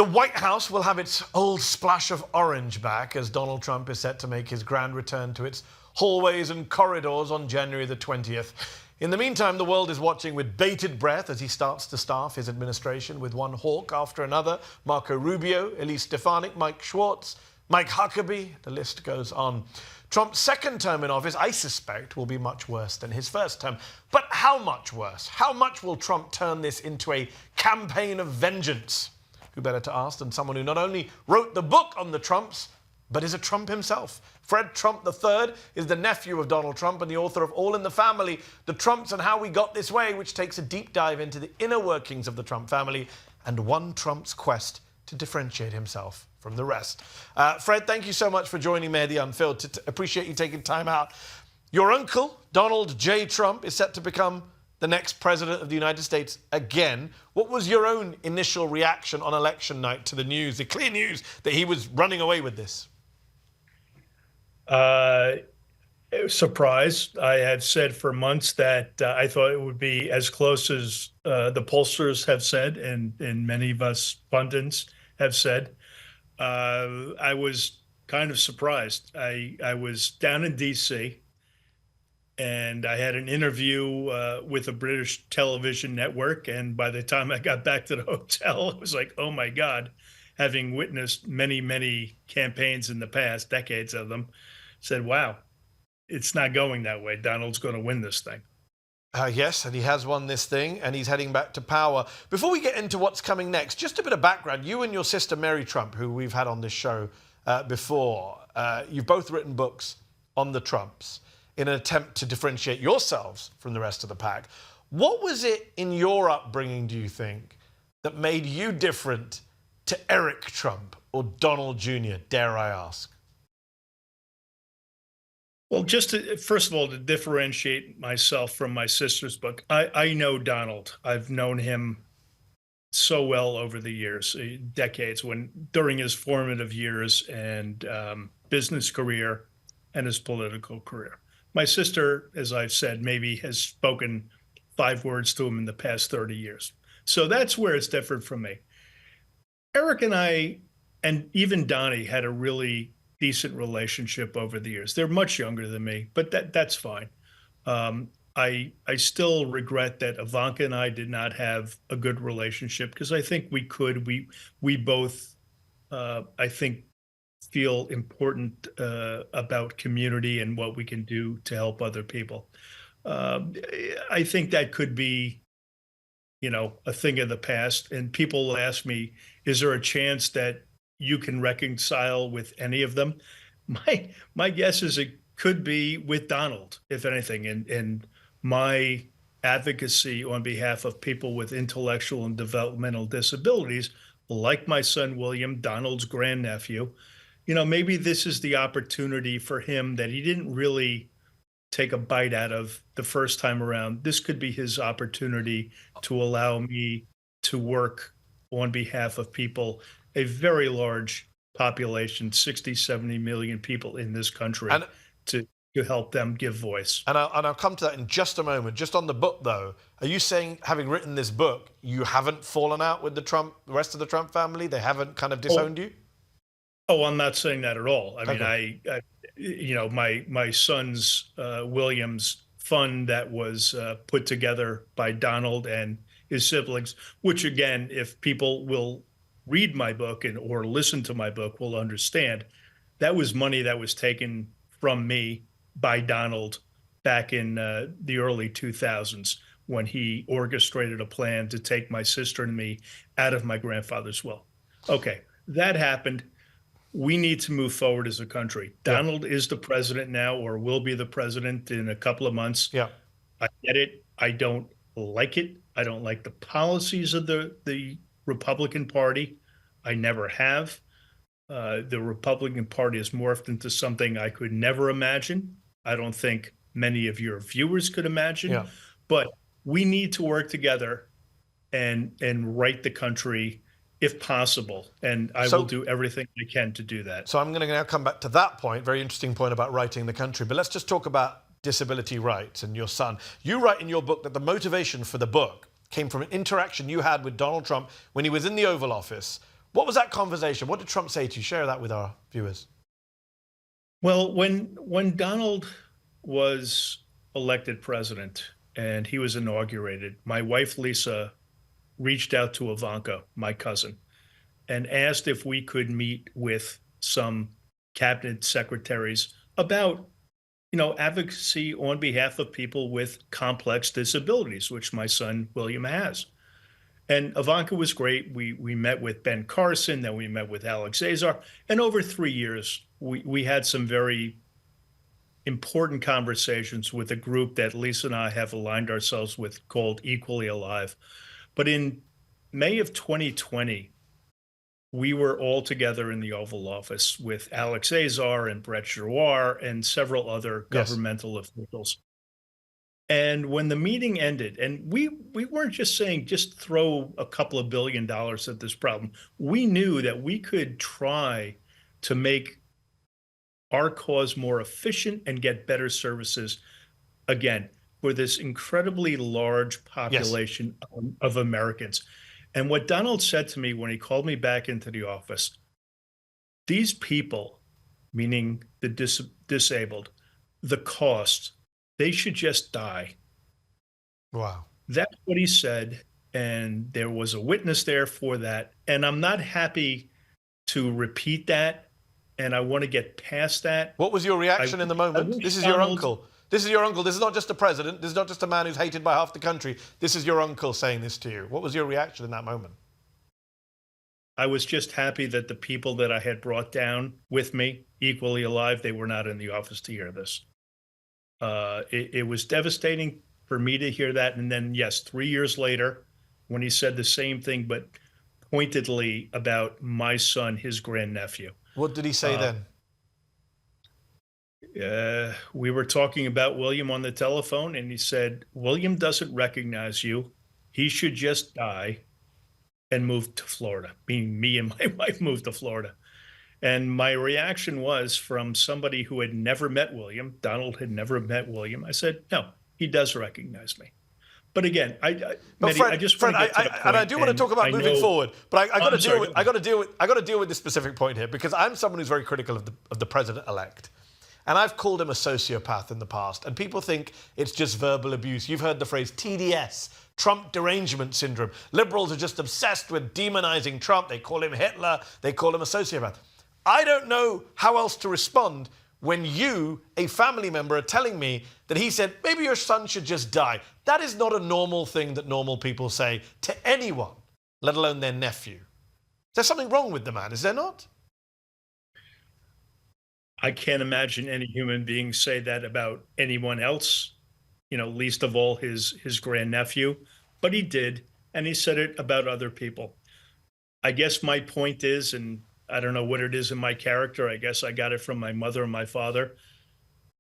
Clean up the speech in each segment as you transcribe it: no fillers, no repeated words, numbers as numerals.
The White House will have its old splash of orange back as Donald Trump is set to make his grand return to its hallways and corridors on January the 20th. In the meantime, the world is watching with bated breath as he starts to staff his administration with one hawk after another. Marco Rubio, Elise Stefanik, Mike Schwartz, Mike Huckabee, the list goes on. Trump's second term in office, I suspect, will be much worse than his first term. But how much worse? How much will Trump turn this into a campaign of vengeance? Who better to ask than someone who not only wrote the book on the Trumps, but is a Trump himself. Fred Trump III is the nephew of Donald Trump and the author of All in the Family, The Trumps and How We Got This Way, which takes a deep dive into the inner workings of the Trump family and one Trump's quest to differentiate himself from the rest. Fred, thank you so much for joining Mehdi Unfiltered. Appreciate you taking time out. Your uncle, Donald J. Trump, is set to become the next president of the United States again. What was your own initial reaction on election night to the news, the clear news that he was running away with this? Surprised. I had said for months that I thought it would be as close as the pollsters have said, and many of us pundits have said. I was kind of surprised. I was down in D.C., and I had an interview with a British television network. And by the time I got back to the hotel, it was like, oh my God, having witnessed many, many campaigns in the past, decades of them, said, wow, it's not going that way. Donald's going to win this thing. Yes, and he has won this thing, and he's heading back to power. Before we get into what's coming next, just a bit of background. You and your sister, Mary Trump, who we've had on this show before, you've both written books on the Trumps in an attempt to differentiate yourselves from the rest of the pack. What was it in your upbringing, do you think, that made you different to Eric Trump or Donald Jr., dare I ask? Well, just to, first of all, to differentiate myself from my sister's book, I know Donald. I've known him so well over the years, decades, during his formative years and business career and his political career. My sister, as I've said, maybe has spoken 5 words to him in the past 30 years. So that's where it's different from me. Eric and I, and even Donnie, had a really decent relationship over the years. They're much younger than me, but that's fine. I still regret that Ivanka and I did not have a good relationship, because I think we could. We both, I think, feel important about community and what we can do to help other people. I think that could be, a thing of the past. And people ask me, is there a chance that you can reconcile with any of them? My guess is it could be with Donald, if anything. And my advocacy on behalf of people with intellectual and developmental disabilities, like my son William, Donald's grandnephew, maybe this is the opportunity for him that he didn't really take a bite out of the first time around. This could be his opportunity to allow me to work on behalf of people, a very large population, 60, 70 million people in this country, and to help them give voice. And I'll come to that in just a moment. Just on the book, though, are you saying, having written this book, you haven't fallen out with the rest of the Trump family? They haven't kind of disowned you? Oh, I'm not saying that at all. I mean, Okay. my son's William's fund that was put together by Donald and his siblings, which again, if people will read my book or listen to my book, will understand that was money that was taken from me by Donald back in the early 2000s, when he orchestrated a plan to take my sister and me out of my grandfather's will. Okay, that happened. We need to move forward as a country. Yeah. Donald is the president now, or will be the president in a couple of months. Yeah. I get it. I don't like it. I don't like the policies of the Republican Party. I never have. The Republican Party has morphed into something I could never imagine. I don't think many of your viewers could imagine. Yeah. But we need to work together and right the country, if possible. And I will do everything I can to do that. So I'm going to now come back to that point, very interesting point about writing the country. But let's just talk about disability rights and your son. You write in your book that the motivation for the book came from an interaction you had with Donald Trump when he was in the Oval Office, What was that conversation? What did Trump say to you? Share that with our viewers. Well, when Donald was elected president and he was inaugurated, my wife Lisa reached out to Ivanka, my cousin, and asked if we could meet with some cabinet secretaries about, advocacy on behalf of people with complex disabilities, which my son William has. And Ivanka was great. We met with Ben Carson, then we met with Alex Azar, and over 3 years, we had some very important conversations with a group that Lisa and I have aligned ourselves with called Equally Alive. But in May of 2020, we were all together in the Oval Office with Alex Azar and Brett Giroir and several other Yes. governmental officials. And when the meeting ended, and we weren't just saying just throw a couple of $1 billion at this problem. We knew that we could try to make our cause more efficient and get better services again for this incredibly large population of Americans. And what Donald said to me when he called me back into the office, these people, meaning the disabled, the cost, they should just die. Wow. That's what he said. And there was a witness there for that. And I'm not happy to repeat that. And I want to get past that. What was your reaction in the moment? This is your uncle. This is your uncle. This is not just a president. This is not just a man who's hated by half the country. This is your uncle saying this to you. What was your reaction in that moment? I was just happy that the people that I had brought down with me, equally alive, they were not in the office to hear this. It was devastating for me to hear that. And then, yes, 3 years later, when he said the same thing, but pointedly about my son, his grandnephew. What did he say then? We were talking about William on the telephone, and he said, William doesn't recognize you. He should just die and move to Florida, meaning me and my wife moved to Florida. And my reaction was from somebody who had never met William. Donald had never met William. I said, no, he does recognize me. But again, Mehdi, Fred, I just Fred, want to get to the point, and I do want to talk about moving forward, but I got to deal with this specific point here because I'm someone who's very critical of the president-elect, and I've called him a sociopath in the past, and people think it's just verbal abuse. You've heard the phrase TDS, Trump derangement syndrome. Liberals are just obsessed with demonizing Trump. They call him Hitler. They call him a sociopath. I don't know how else to respond when you, a family member, are telling me that he said, maybe your son should just die. That is not a normal thing that normal people say to anyone, let alone their nephew. There's something wrong with the man, is there not? I can't imagine any human being say that about anyone else, least of all his grandnephew. But he did, and he said it about other people. I guess my point is, and I don't know what it is in my character. I guess I got it from my mother and my father.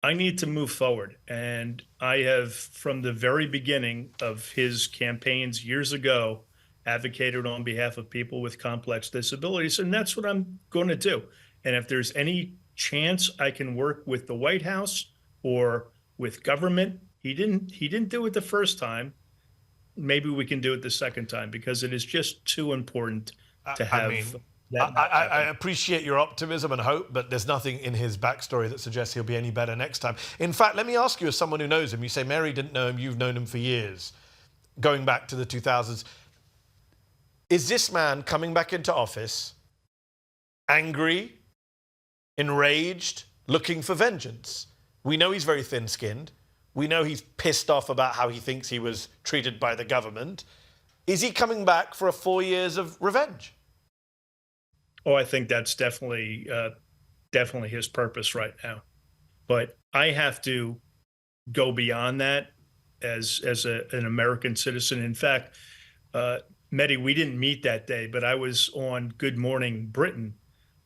I need to move forward. And I have, from the very beginning of his campaigns years ago, advocated on behalf of people with complex disabilities. And that's what I'm going to do. And if there's any chance I can work with the White House or with government, he didn't do it the first time. Maybe we can do it the second time because it is just too important to have. I appreciate your optimism and hope, but there's nothing in his backstory that suggests he'll be any better next time. In fact, let me ask you, as someone who knows him, you say Mary didn't know him, you've known him for years, going back to the 2000s. Is this man coming back into office angry, enraged, looking for vengeance? We know he's very thin-skinned. We know he's pissed off about how he thinks he was treated by the government. Is he coming back for 4 years of revenge? Oh, I think that's definitely his purpose right now. But I have to go beyond that as an American citizen. In fact, Mehdi, we didn't meet that day, but I was on Good Morning Britain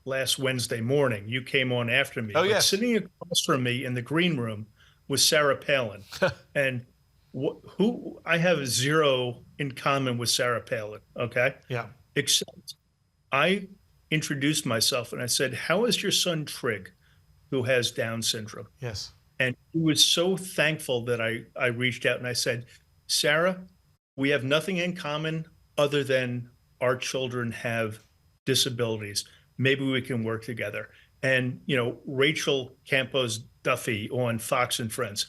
last Wednesday morning. You came on after me. Oh, yes. Sitting across from me in the green room was Sarah Palin. And who I have zero in common with Sarah Palin, okay? Yeah. Except I introduced myself and I said, how is your son Trig, who has Down syndrome? Yes. And he was so thankful that I reached out and I said, Sarah, we have nothing in common other than our children have disabilities. Maybe we can work together. And, Rachel Campos Duffy on Fox and Friends.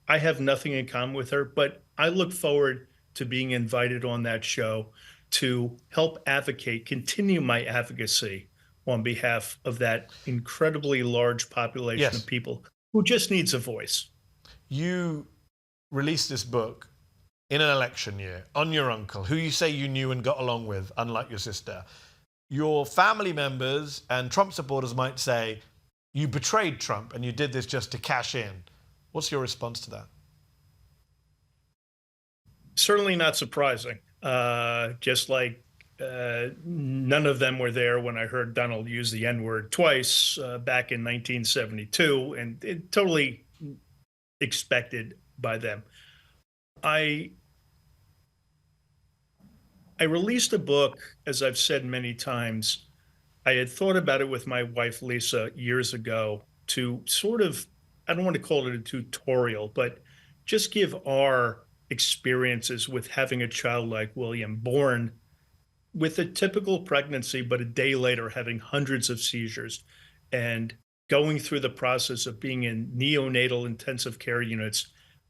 I have nothing in common with her, but I look forward to being invited on that show to help continue my advocacy on behalf of that incredibly large population of Yes. people who just needs a voice. You released this book in an election year on your uncle, who you say you knew and got along with, unlike your sister. Your family members and Trump supporters might say you betrayed Trump and you did this just to cash in. What's your response to that? Certainly not surprising. Just like none of them were there when I heard Donald use the N-word twice back in 1972, and it totally expected by them. I released a book, as I've said many times. I had thought about it with my wife, Lisa, years ago to sort of, I don't want to call it a tutorial, but just give our experiences with having a child like William, born with a typical pregnancy, but a day later having hundreds of seizures and going through the process of being in neonatal intensive care units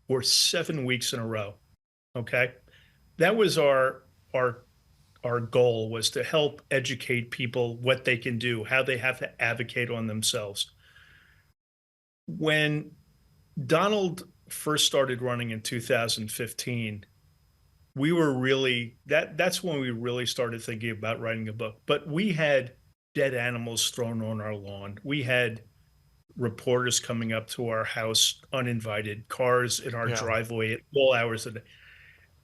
for 7 weeks in a row. Okay. That was our goal, was to help educate people what they can do, how they have to advocate on themselves. When Donald first started running in 2015, we were really that's when we really started thinking about writing a book. But we had dead animals thrown on our lawn. We had reporters coming up to our house uninvited, cars in our Yeah. driveway at all hours of the day.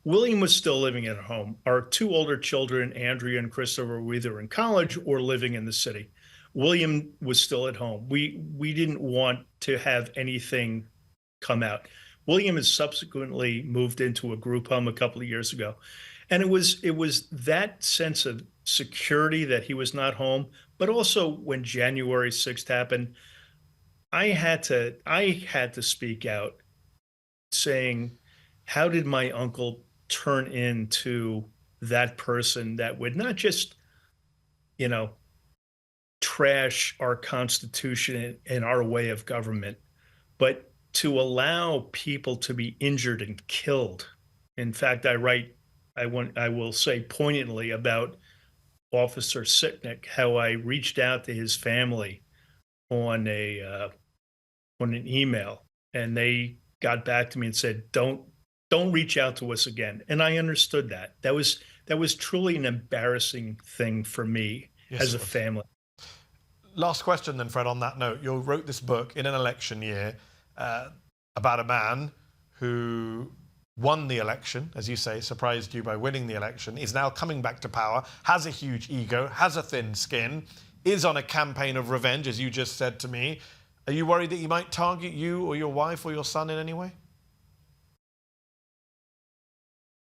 William was still living at home. Our two older children, Andrea and Christopher, were either in college or living in the city. William was still at home. We didn't want to have anything come out. William has subsequently moved into a group home a couple of years ago. And it was that sense of security that he was not home, but also when January 6th happened, I had to speak out, saying, how did my uncle turn into that person that would not just, trash our Constitution and our way of government, but to allow people to be injured and killed. In fact, I will say poignantly about Officer Sitnick, how I reached out to his family on an email, and they got back to me and said, don't reach out to us again. And I understood that. That was truly an embarrassing thing for me as a family. Last question then, Fred, on that note. You wrote this book in an election year about a man who won the election, as you say, surprised you by winning the election, is now coming back to power, has a huge ego, has a thin skin, is on a campaign of revenge, as you just said to me. Are you worried that he might target you or your wife or your son in any way?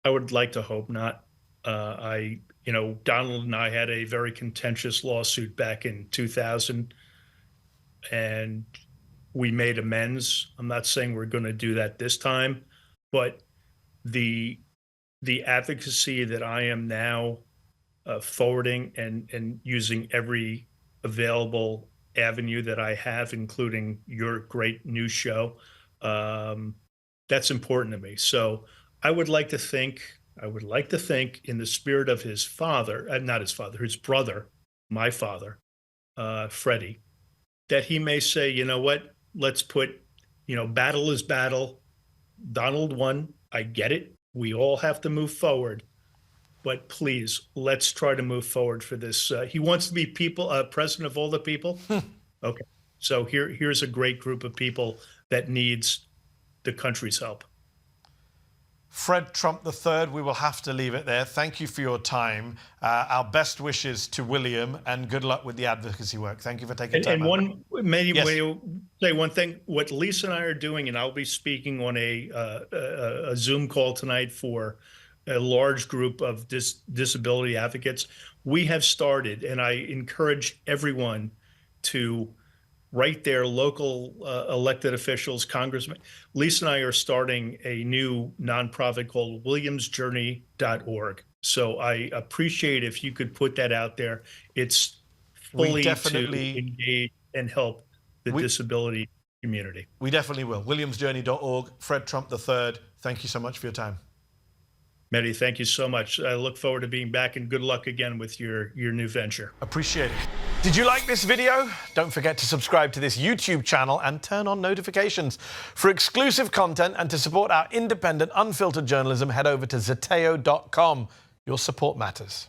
I would like to hope not. Donald and I had a very contentious lawsuit back in 2000, and we made amends. I'm not saying we're going to do that this time, but the advocacy that I am now forwarding and using every available avenue that I have, including your great new show, that's important to me. So I would like to think in the spirit of his father, not his father, his brother, my father, Freddie, that he may say, you know what, let's put, battle is battle. Donald won. I get it. We all have to move forward. But please, let's try to move forward for this. He wants to be president of all the people. Okay. So here's a great group of people that needs the country's help. Fred Trump III, we will have to leave it there. Thank you for your time. Our best wishes to William, and good luck with the advocacy work. Thank you for taking time out. Maybe say one thing. What Lisa and I are doing, and I'll be speaking on a Zoom call tonight for a large group of disability advocates. We have started, and I encourage everyone to write their local elected officials, congressmen. Lisa and I are starting a new nonprofit called williamsjourney.org. So I appreciate if you could put that out there. It's We fully definitely- to engage and help the disability community. We definitely will. WilliamsJourney.org, Fred Trump III, thank you so much for your time. Mehdi, thank you so much. I look forward to being back, and good luck again with your new venture. Appreciate it. Did you like this video? Don't forget to subscribe to this YouTube channel and turn on notifications. For exclusive content and to support our independent, unfiltered journalism, head over to Zeteo.com. Your support matters.